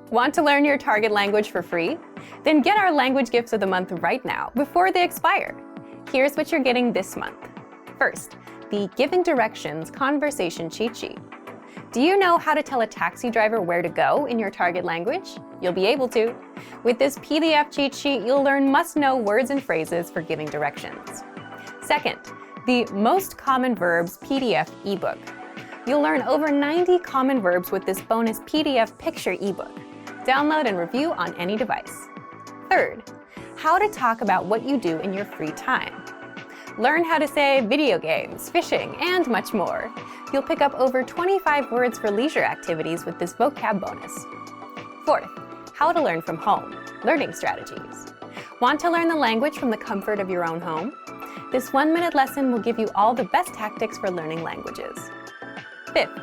Want to learn your target language for free? Then get our language gifts of the month right now before they expire. Here's what you're getting this month. First, the Giving Directions Conversation Cheat Sheet. Do you know how to tell a taxi driver where to go in your target language? You'll be able to. With this PDF cheat sheet, you'll learn must-know words and phrases for giving directions. Second, the Most Common Verbs PDF ebook. You'll learn over 90 common verbs with this bonus PDF picture ebook. Download and review on any device. Third, how to talk about what you do in your free time. Learn how to say video games, fishing, and much more. You'll pick up over 25 words for leisure activities with this vocab bonus. Fourth, how to learn from home, learning strategies. Want to learn the language from the comfort of your own home? This 1-minute lesson will give you all the best tactics for learning languages. Fifth,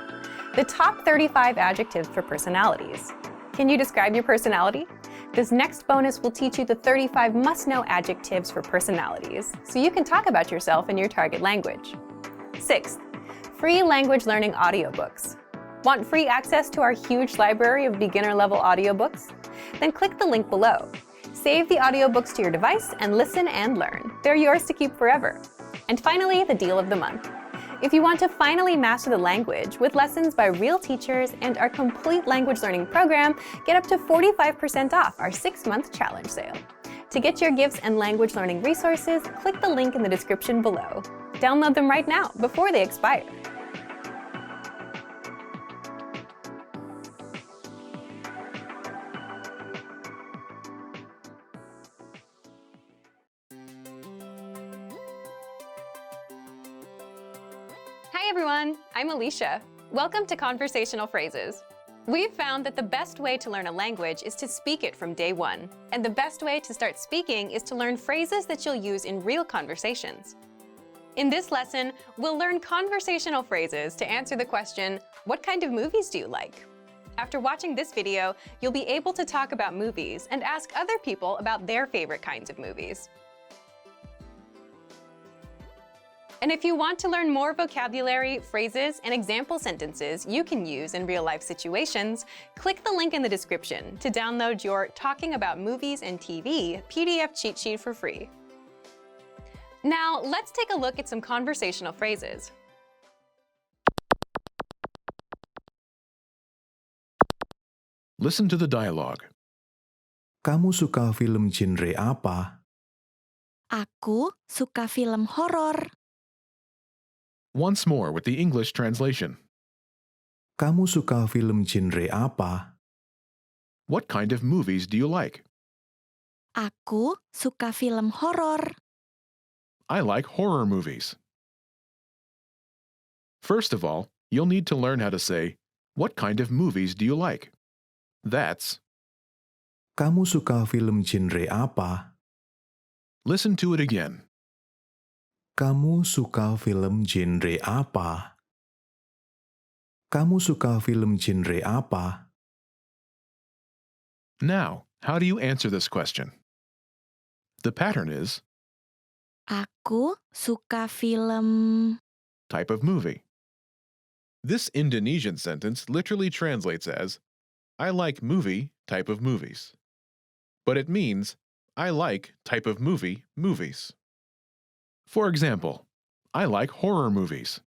the top 35 adjectives for personalities. Can you describe your personality? This next bonus will teach you the 35 must-know adjectives for personalities, so you can talk about yourself in your target language. Sixth, free language learning audiobooks. Want free access to our huge library of beginner-level audiobooks? Then click the link below. Save the audiobooks to your device and listen and learn. They're yours to keep forever. And finally, the deal of the month. If you want to finally master the language with lessons by real teachers and our complete language learning program, get up to 45% off our 6-month challenge sale. To get your gifts and language learning resources, click the link in the description below. Download them right now before they expire. Hi everyone, I'm Alicia. Welcome to Conversational Phrases. We've found that the best way to learn a language is to speak it from day one. And the best way to start speaking is to learn phrases that you'll use in real conversations. In this lesson, we'll learn conversational phrases to answer the question, what kind of movies do you like? After watching this video, you'll be able to talk about movies and ask other people about their favorite kinds of movies. And if you want to learn more vocabulary, phrases, and example sentences you can use in real-life situations, click the link in the description to download your Talking About Movies and TV PDF cheat sheet for free. Now, let's take a look at some conversational phrases. Listen to the dialogue. Kamu suka film genre apa? Aku suka film horor. Once more with the English translation. Kamu suka film genre apa? What kind of movies do you like? Aku suka film horor. I like horror movies. First of all, you'll need to learn how to say, what kind of movies do you like? That's, Kamu suka film genre apa? listen to it again. Kamu suka film genre apa? Kamu suka film genre apa? Now, how do you answer this question? The pattern is Aku suka film. type of movie. This Indonesian sentence literally translates as, I like movie type of movies. But it means, I like type of movie movies. For example, I like horror movies.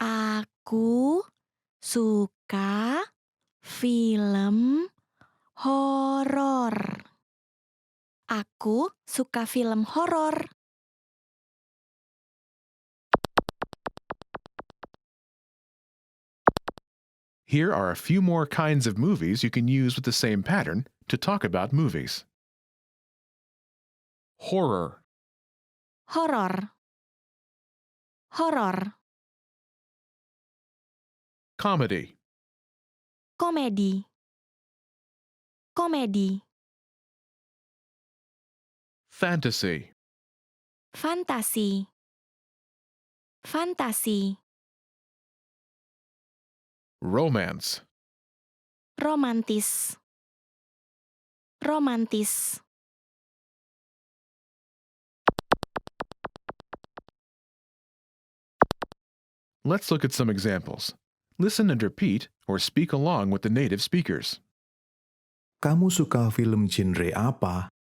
Aku suka film horor. Aku suka film horor. Here are a few more kinds of movies you can use with the same pattern to talk about movies. Horror, Horor. Horor. comedy, Komedi. Komedi. fantasy, Fantasi. Fantasi. romance, Romantis. Romantis. Let's look at some examples. Listen and repeat or speak along with the native speakers. Kamu suka film genre apa?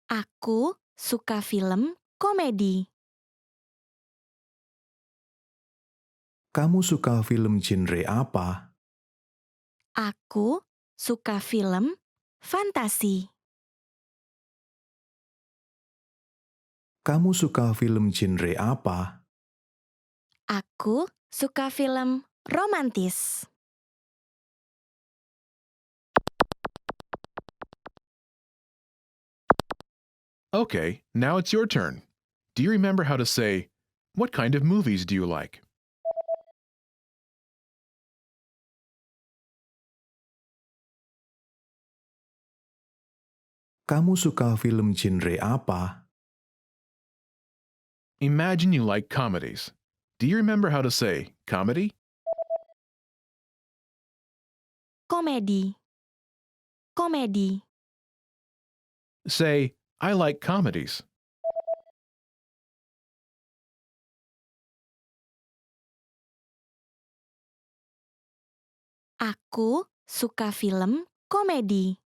Aku suka film komedi. Kamu suka film genre apa? Aku suka film fantasi. Kamu suka film genre apa? Aku suka film romantis. Okay, now it's your turn. Do you remember how to say, what kind of movies do you like? Kamu suka film genre apa? Imagine you like comedies. Do you remember how to say comedy? Komedi. Komedi. Say, I like comedies. Aku suka film komedi.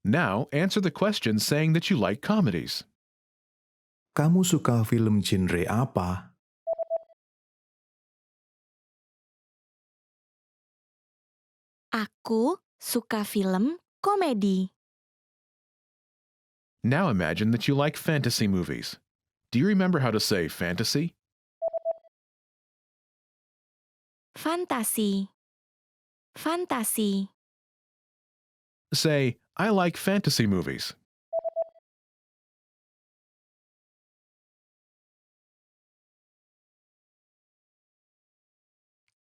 Now answer the question saying that you like comedies. Kamu suka film genre apa? Aku suka film komedi. Now imagine that you like fantasy movies. Do you remember how to say fantasy? Fantasi. Fantasi. Say, I like fantasy movies.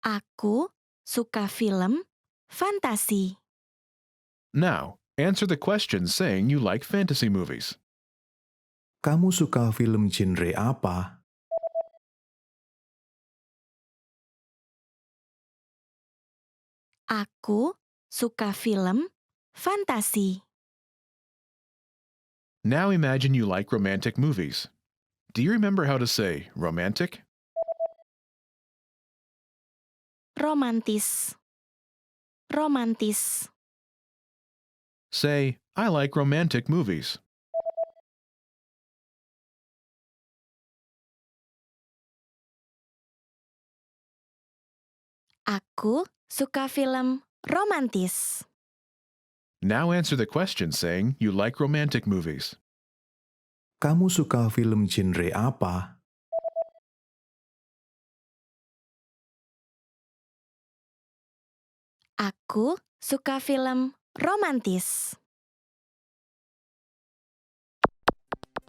Aku suka film fantasi. Now, answer the question saying you like fantasy movies. Kamu suka film genre apa? Aku suka film fantasi. Now imagine you like romantic movies. Do you remember how to say romantic? Romantis. Romantis. Say, I like romantic movies. Aku suka film romantis. Now answer the question saying you like romantic movies. Kamu suka film genre apa? Aku suka film romantis.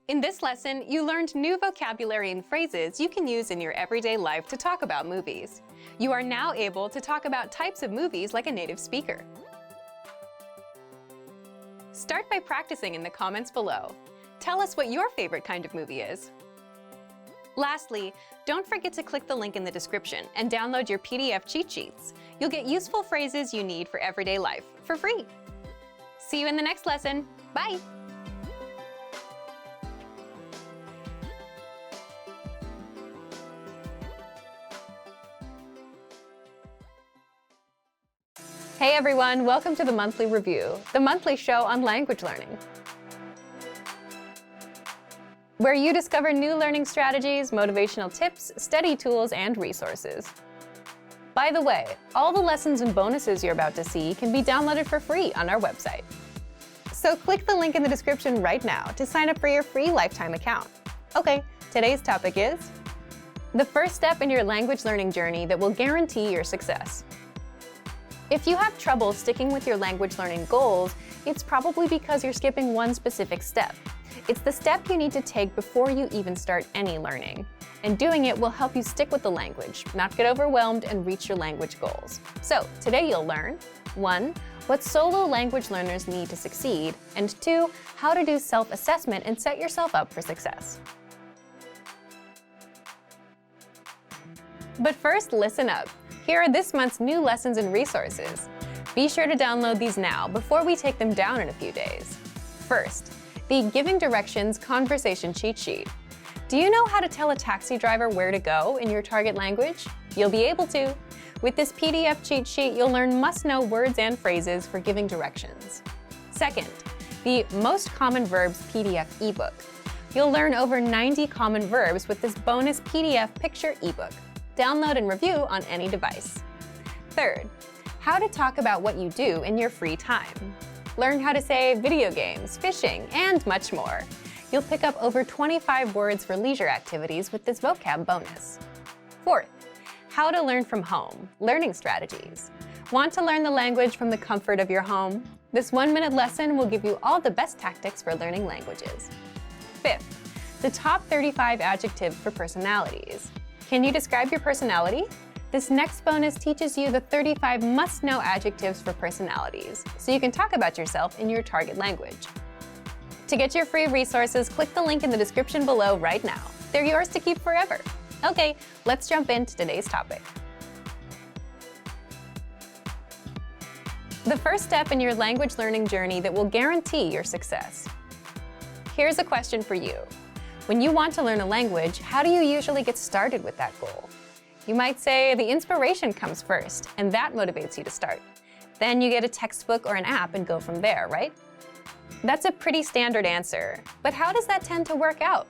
In this lesson, you learned new vocabulary and phrases you can use in your everyday life to talk about movies. You are now able to talk about types of movies like a native speaker. Start by practicing in the comments below. Tell us what your favorite kind of movie is. Lastly, don't forget to click the link in the description and download your PDF cheat sheets. You'll get useful phrases you need for everyday life for free. See you in the next lesson. Bye! Hey everyone, welcome to the Monthly Review, the monthly show on language learning, where you discover new learning strategies, motivational tips, study tools, and resources. By the way, all the lessons and bonuses you're about to see can be downloaded for free on our website. So click the link in the description right now to sign up for your free lifetime account. Okay, today's topic is the first step in your language learning journey that will guarantee your success. If you have trouble sticking with your language learning goals, it's probably because you're skipping one specific step. It's the step you need to take before you even start any learning. And doing it will help you stick with the language, not get overwhelmed, and reach your language goals. So today you'll learn 1. What solo language learners need to succeed, and 2. How to do self-assessment and set yourself up for success. But first, listen up. Here are this month's new lessons and resources. Be sure to download these now before we take them down in a few days. First, the Giving Directions Conversation Cheat Sheet. Do you know how to tell a taxi driver where to go in your target language? You'll be able to. With this PDF cheat sheet, you'll learn must-know words and phrases for giving directions. Second, the Most Common Verbs PDF ebook. You'll learn over 90 common verbs with this bonus PDF picture ebook. Download and review on any device. Third, how to talk about what you do in your free time. Learn how to say video games, fishing, and much more. You'll pick up over 25 words for leisure activities with this vocab bonus. Fourth, how to learn from home, learning strategies. Want to learn the language from the comfort of your home? This 1-minute lesson will give you all the best tactics for learning languages. Fifth, the top 35 adjectives for personalities. Can you describe your personality? This next bonus teaches you the 35 must-know adjectives for personalities, so you can talk about yourself in your target language. To get your free resources, click the link in the description below right now. They're yours to keep forever. Okay, let's jump into today's topic. The first step in your language learning journey that will guarantee your success. Here's a question for you. When you want to learn a language, how do you usually get started with that goal? You might say the inspiration comes first, and that motivates you to start. Then you get a textbook or an app and go from there, right? That's a pretty standard answer, but how does that tend to work out?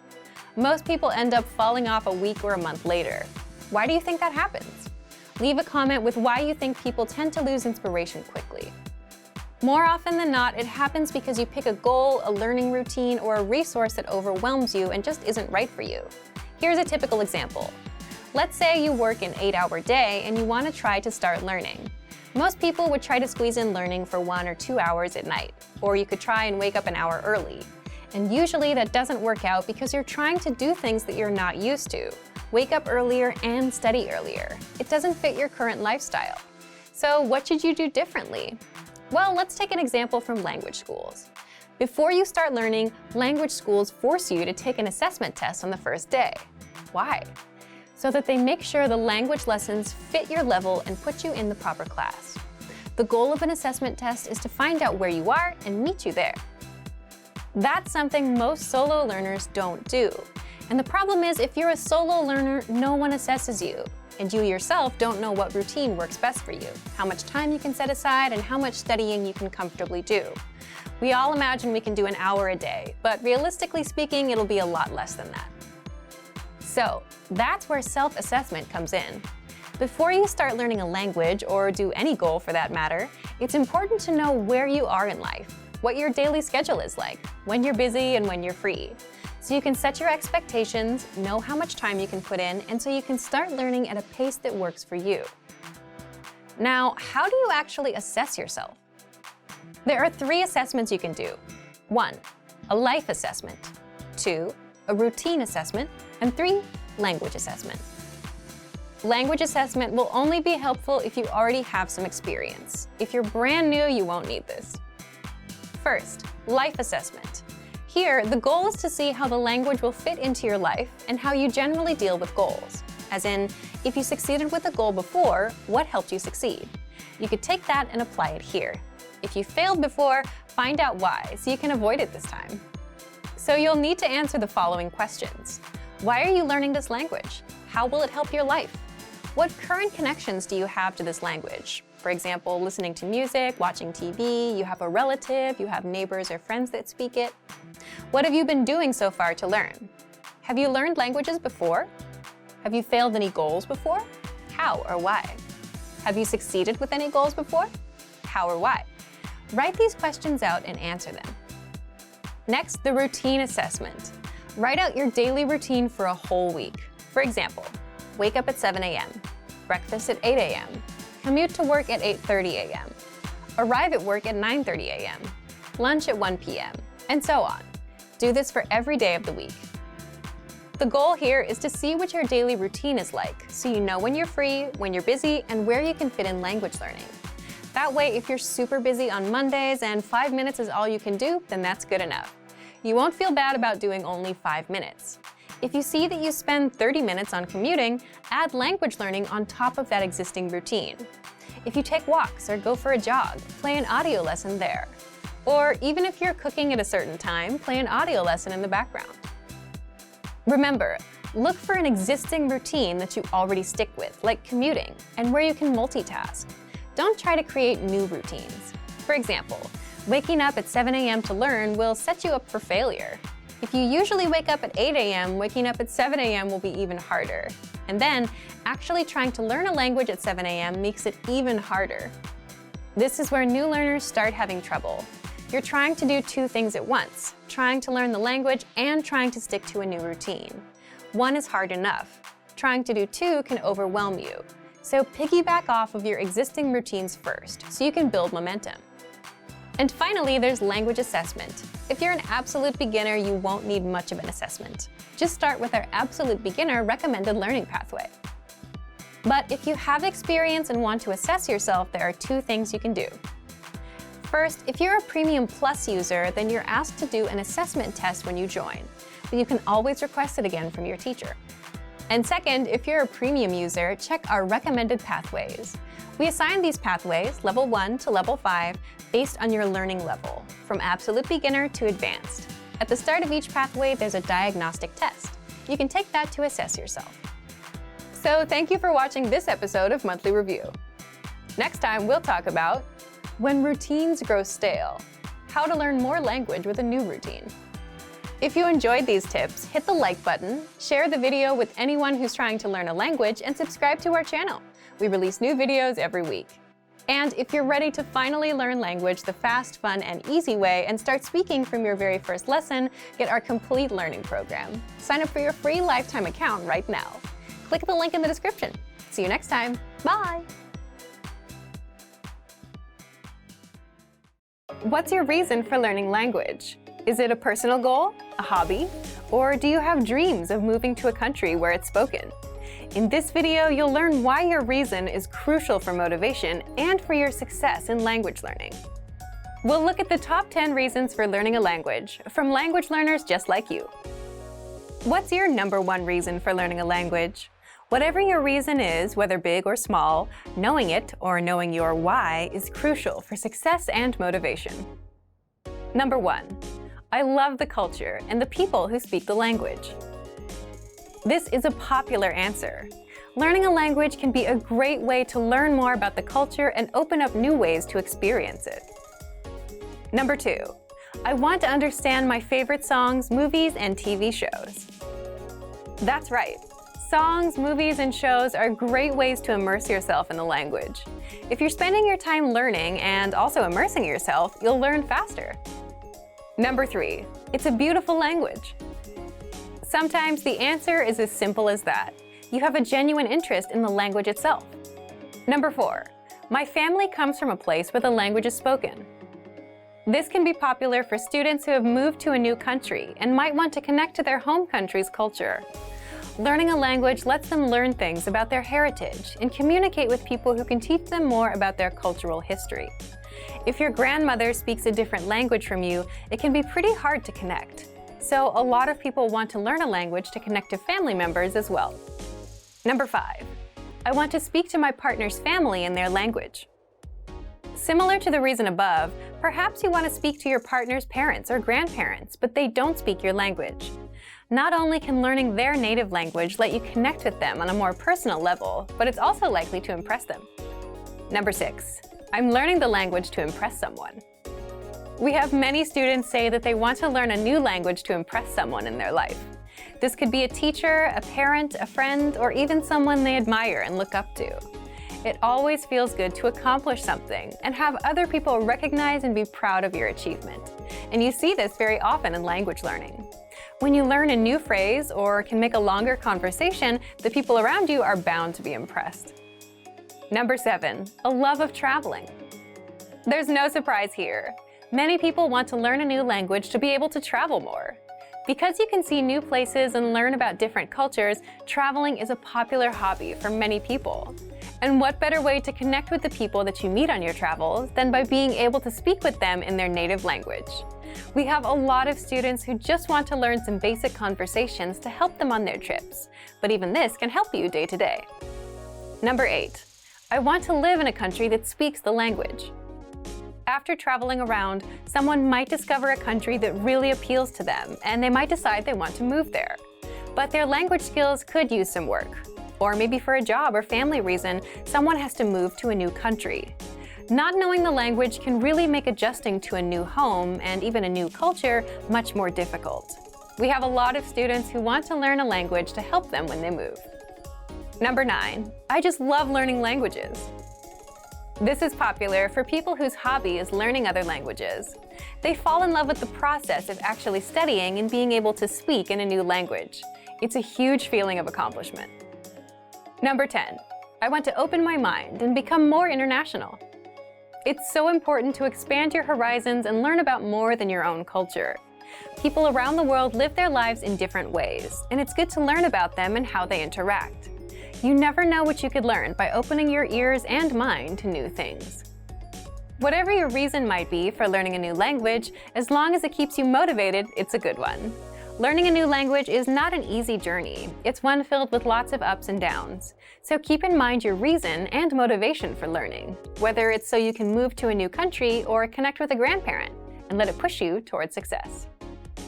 Most people end up falling off a week or a month later. Why do you think that happens? Leave a comment with why you think people tend to lose inspiration quickly. More often than not, it happens because you pick a goal, a learning routine, or a resource that overwhelms you and just isn't right for you. Here's a typical example. Let's say you work an 8-hour day and you want to try to start learning. Most people would try to squeeze in learning for 1 or 2 hours at night, or you could try and wake up an hour early. And usually that doesn't work out because you're trying to do things that you're not used to. Wake up earlier and study earlier. It doesn't fit your current lifestyle. So what should you do differently? Well, let's take an example from language schools. Before you start learning, language schools force you to take an assessment test on the first day. Why? So that they make sure the language lessons fit your level and put you in the proper class. The goal of an assessment test is to find out where you are and meet you there. That's something most solo learners don't do. And the problem is, if you're a solo learner, no one assesses you. And you yourself don't know what routine works best for you, how much time you can set aside, and how much studying you can comfortably do. We all imagine we can do an hour a day, but realistically speaking, it'll be a lot less than that. So that's where self-assessment comes in. Before you start learning a language, or do any goal for that matter, it's important to know where you are in life, what your daily schedule is like, when you're busy and when you're free. So you can set your expectations, know how much time you can put in, and so you can start learning at a pace that works for you. Now, how do you actually assess yourself? There are 3 assessments you can do. 1, a life assessment. 2, a routine assessment. And 3, language assessment. Language assessment will only be helpful if you already have some experience. If you're brand new, you won't need this. First, life assessment. Here, the goal is to see how the language will fit into your life and how you generally deal with goals. As in, if you succeeded with a goal before, what helped you succeed? You could take that and apply it here. If you failed before, find out why so you can avoid it this time. So you'll need to answer the following questions. Why are you learning this language? How will it help your life? What current connections do you have to this language? For example, listening to music, watching TV, you have a relative, you have neighbors or friends that speak it. What have you been doing so far to learn? Have you learned languages before? Have you failed any goals before? How or why? Have you succeeded with any goals before? How or why? Write these questions out and answer them. Next, the routine assessment. Write out your daily routine for a whole week. For example, wake up at 7 a.m., breakfast at 8 a.m., commute to work at 8:30 a.m., arrive at work at 9:30 a.m., lunch at 1 p.m., and so on. Do this for every day of the week. The goal here is to see what your daily routine is like, so you know when you're free, when you're busy, and where you can fit in language learning. That way, if you're super busy on Mondays and 5 minutes is all you can do, then that's good enough. You won't feel bad about doing only 5 minutes. If you see that you spend 30 minutes on commuting, add language learning on top of that existing routine. If you take walks or go for a jog, play an audio lesson there. Or even if you're cooking at a certain time, play an audio lesson in the background. Remember, Look for an existing routine that you already stick with, like commuting, and where you can multitask. Don't try to create new routines. For example, waking up at 7 a.m. to learn will set you up for failure. If you usually wake up at 8 a.m., waking up at 7 a.m. will be even harder. And then, actually trying to learn a language at 7 a.m. makes it even harder. This is where new learners start having trouble. You're trying to do two things at once, trying to learn the language and trying to stick to a new routine. One is hard enough. Trying to do two can overwhelm you. So piggyback off of your existing routines first, so you can build momentum. And finally, there's language assessment. If you're an absolute beginner, you won't need much of an assessment. Just start with our absolute beginner recommended learning pathway. But if you have experience and want to assess yourself, there are two things you can do. First, if you're a Premium Plus user, then you're asked to do an assessment test when you join, but you can always request it again from your teacher. And second, if you're a Premium user, check our recommended pathways. We assign these pathways, level 1 to level 5, based on your learning level, from absolute beginner to advanced. At the start of each pathway, there's a diagnostic test. You can take that to assess yourself. So thank you for watching this episode of Monthly Review. Next time, we'll talk about when routines grow stale, how to learn more language with a new routine. If you enjoyed these tips, hit the like button, share the video with anyone who's trying to learn a language, and subscribe to our channel. We release new videos every week. And if you're ready to finally learn language the fast, fun, and easy way and start speaking from your very first lesson, get our complete learning program. Sign up for your free lifetime account right now. Click the link in the description. See you next time. Bye! What's your reason for learning language? Is it a personal goal, a hobby, or do you have dreams of moving to a country where it's spoken? In this video, you'll learn why your reason is crucial for motivation and for your success in language learning. We'll look at the top 10 reasons for learning a language from language learners just like you. What's your number one reason for learning a language? Whatever your reason is, whether big or small, knowing it or knowing your why is crucial for success and motivation. Number 1. I love the culture and the people who speak the language. This is a popular answer. Learning a language can be a great way to learn more about the culture and open up new ways to experience it. Number 2. I want to understand my favorite songs, movies, and TV shows. That's right. Songs, movies, and shows are great ways to immerse yourself in the language. If you're spending your time learning and also immersing yourself, you'll learn faster. Number 3. It's a beautiful language. Sometimes the answer is as simple as that. You have a genuine interest in the language itself. Number 4. My family comes from a place where the language is spoken. This can be popular for students who have moved to a new country and might want to connect to their home country's culture. Learning a language lets them learn things about their heritage and communicate with people who can teach them more about their cultural history. If your grandmother speaks a different language from you, it can be pretty hard to connect. So a lot of people want to learn a language to connect to family members as well. Number 5. I want to speak to my partner's family in their language. Similar to the reason above, perhaps you want to speak to your partner's parents or grandparents, but they don't speak your language. Not only can learning their native language let you connect with them on a more personal level, but it's also likely to impress them. Number 6. I'm learning the language to impress someone. We have many students say that they want to learn a new language to impress someone in their life. This could be a teacher, a parent, a friend, or even someone they admire and look up to. It always feels good to accomplish something and have other people recognize and be proud of your achievement. And you see this very often in language learning. When you learn a new phrase or can make a longer conversation, the people around you are bound to be impressed. Number 7. A love of traveling. There's no surprise here. Many people want to learn a new language to be able to travel more. Because you can see new places and learn about different cultures, traveling is a popular hobby for many people. And what better way to connect with the people that you meet on your travels than by being able to speak with them in their native language? We have a lot of students who just want to learn some basic conversations to help them on their trips, but even this can help you day to day. Number 8. I want to live in a country that speaks the language. After traveling around, someone might discover a country that really appeals to them, and they might decide they want to move there. but their language skills could use some work. Or maybe for a job or family reason, someone has to move to a new country. Not knowing the language can really make adjusting to a new home and even a new culture much more difficult. We have a lot of students who want to learn a language to help them when they move. Number 9, I just love learning languages. This is popular for people whose hobby is learning other languages. They fall in love with the process of actually studying and being able to speak in a new language. It's a huge feeling of accomplishment. Number 10, I want to open my mind and become more international. It's so important to expand your horizons and learn about more than your own culture. People around the world live their lives in different ways, and it's good to learn about them and how they interact. You never know what you could learn by opening your ears and mind to new things. Whatever your reason might be for learning a new language, as long as it keeps you motivated, it's a good one. Learning a new language is not an easy journey. It's one filled with lots of ups and downs. So keep in mind your reason and motivation for learning, whether it's so you can move to a new country or connect with a grandparent, and let it push you towards success.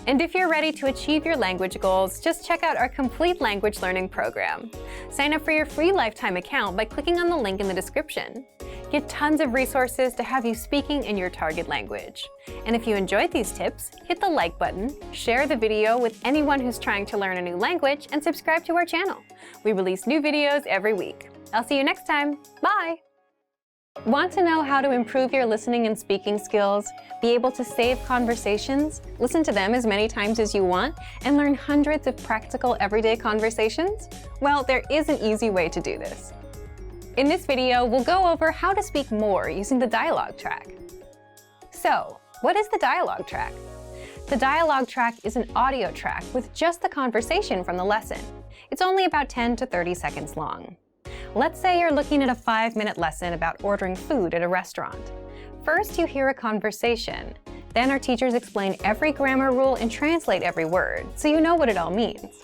And if you're ready to achieve your language goals, just check out our complete language learning program. Sign up for your free lifetime account by clicking on the link in the description. Get tons of resources to have you speaking in your target language. And if you enjoyed these tips, hit the like button, share the video with anyone who's trying to learn a new language, and subscribe to our channel. We release new videos every week. I'll see you next time. Bye! Want to know how to improve your listening and speaking skills, be able to save conversations, listen to them as many times as you want, and learn hundreds of practical everyday conversations? Well, there is an easy way to do this. In this video, we'll go over how to speak more using the dialogue track. So, what is the dialogue track? The dialogue track is an audio track with just the conversation from the lesson. It's only about 10 to 30 seconds long. Let's say you're looking at a 5-minute lesson about ordering food at a restaurant. First, you hear a conversation. Then our teachers explain every grammar rule and translate every word, so you know what it all means.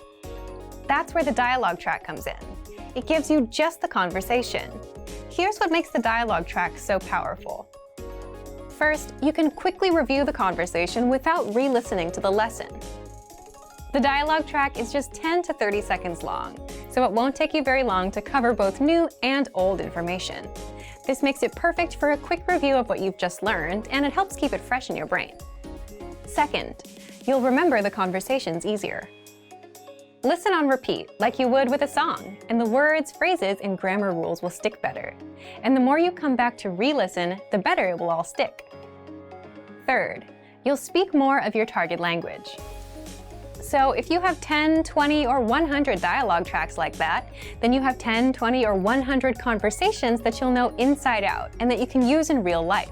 That's where the dialogue track comes in. It gives you just the conversation. Here's what makes the dialogue track so powerful. First, you can quickly review the conversation without re-listening to the lesson. The dialogue track is just 10 to 30 seconds long, so it won't take you very long to cover both new and old information. This makes it perfect for a quick review of what you've just learned, and it helps keep it fresh in your brain. Second, you'll remember the conversations easier. Listen on repeat, like you would with a song, and the words, phrases, and grammar rules will stick better. And the more you come back to re-listen, the better it will all stick. Third, you'll speak more of your target language. So if you have 10, 20, or 100 dialogue tracks like that, then you have 10, 20, or 100 conversations that you'll know inside out and that you can use in real life.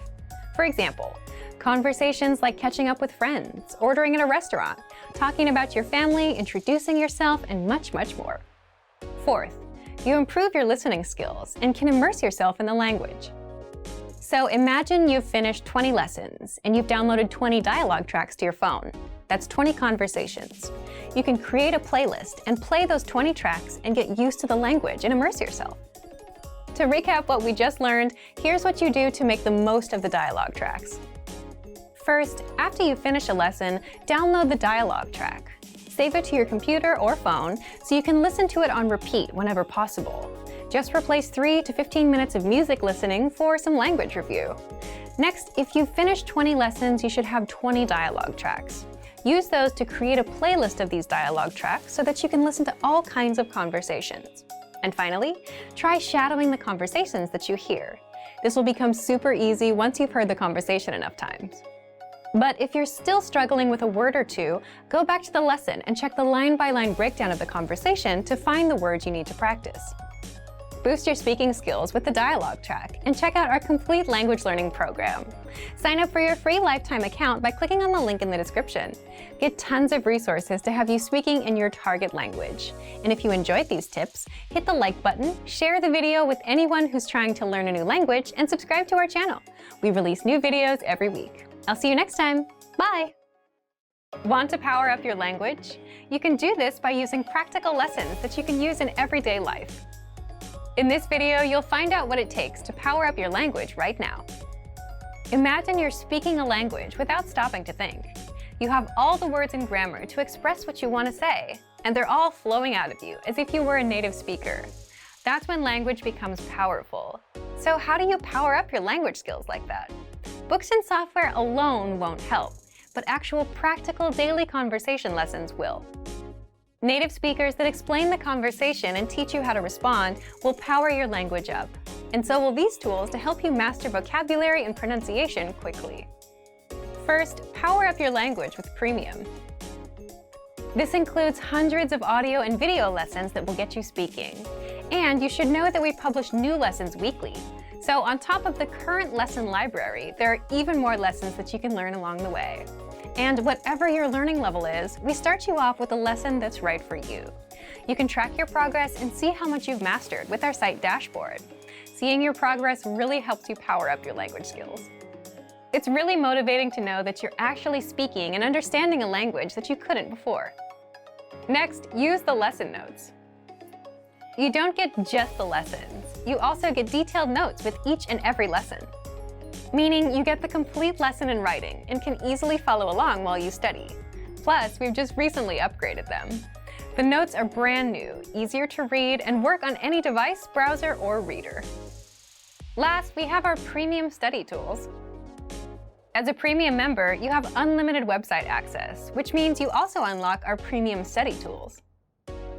For example, conversations like catching up with friends, ordering at a restaurant, talking about your family, introducing yourself, and much, much more. Fourth, you improve your listening skills and can immerse yourself in the language. So imagine you've finished 20 lessons and you've downloaded 20 dialogue tracks to your phone. That's 20 conversations. You can create a playlist and play those 20 tracks and get used to the language and immerse yourself. To recap what we just learned, here's what you do to make the most of the dialogue tracks. First, after you finish a lesson, download the dialogue track. Save it to your computer or phone so you can listen to it on repeat whenever possible. Just replace 3 to 15 minutes of music listening for some language review. Next, if you've finished 20 lessons, you should have 20 dialogue tracks. Use those to create a playlist of these dialogue tracks so that you can listen to all kinds of conversations. And finally, try shadowing the conversations that you hear. This will become super easy once you've heard the conversation enough times. But if you're still struggling with a word or two, go back to the lesson and check the line-by-line breakdown of the conversation to find the words you need to practice. Boost your speaking skills with the dialogue track and check out our complete language learning program. Sign up for your free lifetime account by clicking on the link in the description. Get tons of resources to have you speaking in your target language. And if you enjoyed these tips, hit the like button, share the video with anyone who's trying to learn a new language, and subscribe to our channel. We release new videos every week. I'll see you next time. Bye! Want to power up your language? You can do this by using practical lessons that you can use in everyday life. In this video, you'll find out what it takes to power up your language right now. Imagine you're speaking a language without stopping to think. You have all the words and grammar to express what you want to say. and they're all flowing out of you as if you were a native speaker. That's when language becomes powerful. So how do you power up your language skills like that? Books and software alone won't help, but actual practical daily conversation lessons will. Native speakers that explain the conversation and teach you how to respond will power your language up. And so will these tools to help you master vocabulary and pronunciation quickly. First, power up your language with Premium. This includes hundreds of audio and video lessons that will get you speaking. And you should know that we publish new lessons weekly. So on top of the current lesson library, there are even more lessons that you can learn along the way. And whatever your learning level is, we start you off with a lesson that's right for you. You can track your progress and see how much you've mastered with our site dashboard. Seeing your progress really helps you power up your language skills. It's really motivating to know that you're actually speaking and understanding a language that you couldn't before. Next, use the lesson notes. You don't get just the lessons. You also get detailed notes with each and every lesson. Meaning you get the complete lesson in writing and can easily follow along while you study. Plus, we've just recently upgraded them. The notes are brand new, easier to read, and work on any device, browser, or reader. Last, we have our premium study tools. As a premium member, you have unlimited website access, which means you also unlock our premium study tools.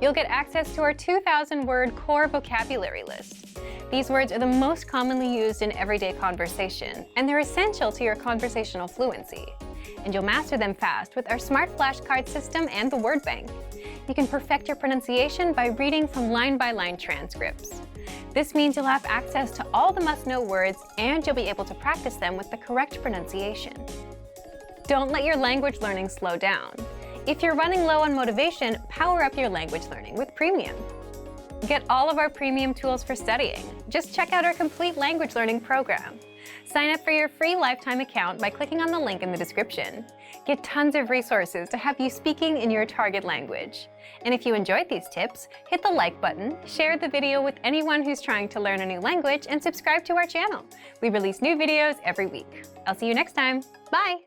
You'll get access to our 2,000-word core vocabulary list. These words are the most commonly used in everyday conversation, and they're essential to your conversational fluency. And you'll master them fast with our smart flashcard system and the word bank. You can perfect your pronunciation by reading from line-by-line transcripts. This means you'll have access to all the must-know words, and you'll be able to practice them with the correct pronunciation. Don't let your language learning slow down. If you're running low on motivation, power up your language learning with Premium. Get all of our premium tools for studying. Just check out our complete language learning program. Sign up for your free lifetime account by clicking on the link in the description. Get tons of resources to have you speaking in your target language. And if you enjoyed these tips, hit the like button, share the video with anyone who's trying to learn a new language, and subscribe to our channel. We release new videos every week. I'll see you next time. Bye!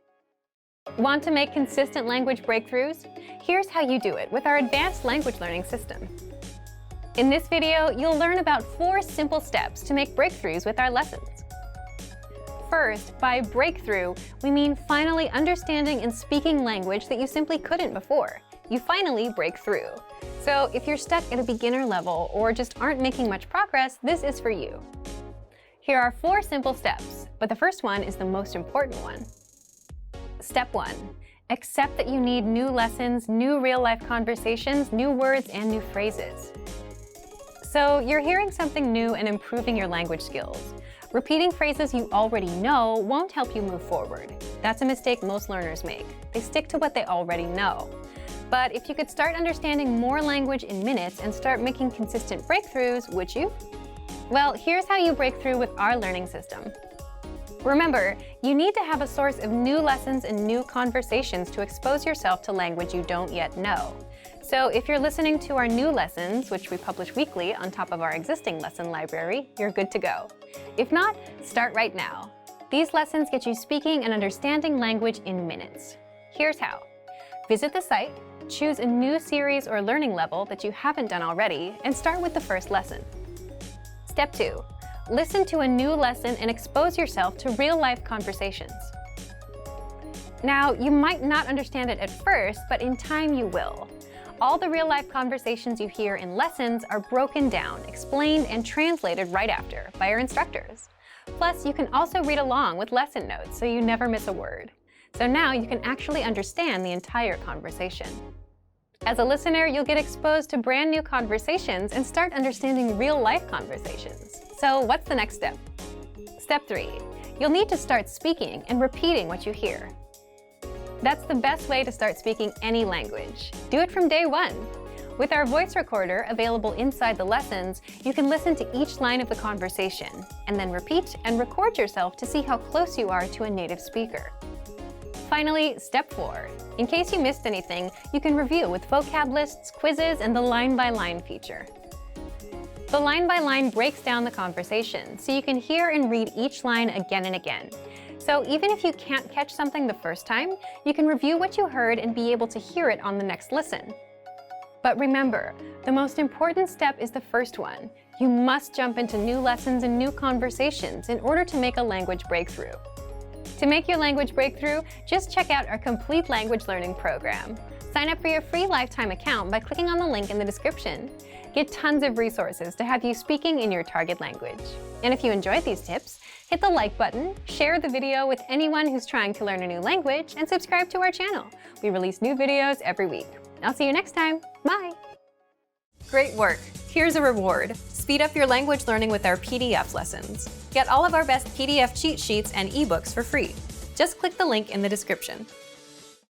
Want to make consistent language breakthroughs? Here's how you do it with our advanced language learning system. In this video, you'll learn about 4 simple steps to make breakthroughs with our lessons. First, by breakthrough, we mean finally understanding and speaking language that you simply couldn't before. You finally break through. So if you're stuck at a beginner level or just aren't making much progress, this is for you. Here are 4 simple steps, but the first one is the most important one. Step 1. Accept that you need new lessons, new real-life conversations, new words, and new phrases. So you're hearing something new and improving your language skills. Repeating phrases you already know won't help you move forward. That's a mistake most learners make. They stick to what they already know. But if you could start understanding more language in minutes and start making consistent breakthroughs, would you? Well, here's how you break through with our learning system. Remember, you need to have a source of new lessons and new conversations to expose yourself to language you don't yet know. So if you're listening to our new lessons, which we publish weekly on top of our existing lesson library, you're good to go. If not, start right now. These lessons get you speaking and understanding language in minutes. Here's how. Visit the site, choose a new series or learning level that you haven't done already, and start with the first lesson. Step 2. Listen to a new lesson and expose yourself to real-life conversations. Now, you might not understand it at first, but in time you will. All the real-life conversations you hear in lessons are broken down, explained, and translated right after by our instructors. Plus, you can also read along with lesson notes so you never miss a word. So now you can actually understand the entire conversation. As a listener, you'll get exposed to brand new conversations and start understanding real-life conversations. So what's the next step? Step 3. You'll need to start speaking and repeating what you hear. That's the best way to start speaking any language. Do it from day 1. With our voice recorder available inside the lessons, you can listen to each line of the conversation, and then repeat and record yourself to see how close you are to a native speaker. Finally, step 4. In case you missed anything, you can review with vocab lists, quizzes, and the line-by-line feature. The line-by-line breaks down the conversation, so you can hear and read each line again and again. So even if you can't catch something the first time, you can review what you heard and be able to hear it on the next listen. But remember, the most important step is the first one. You must jump into new lessons and new conversations in order to make a language breakthrough. To make your language breakthrough, just check out our complete language learning program. Sign up for your free lifetime account by clicking on the link in the description. Get tons of resources to have you speaking in your target language. And if you enjoyed these tips, hit the like button, share the video with anyone who's trying to learn a new language, and subscribe to our channel. We release new videos every week. I'll see you next time. Bye! Great work! Here's a reward. Speed up your language learning with our PDF lessons. Get all of our best PDF cheat sheets and ebooks for free. Just click the link in the description.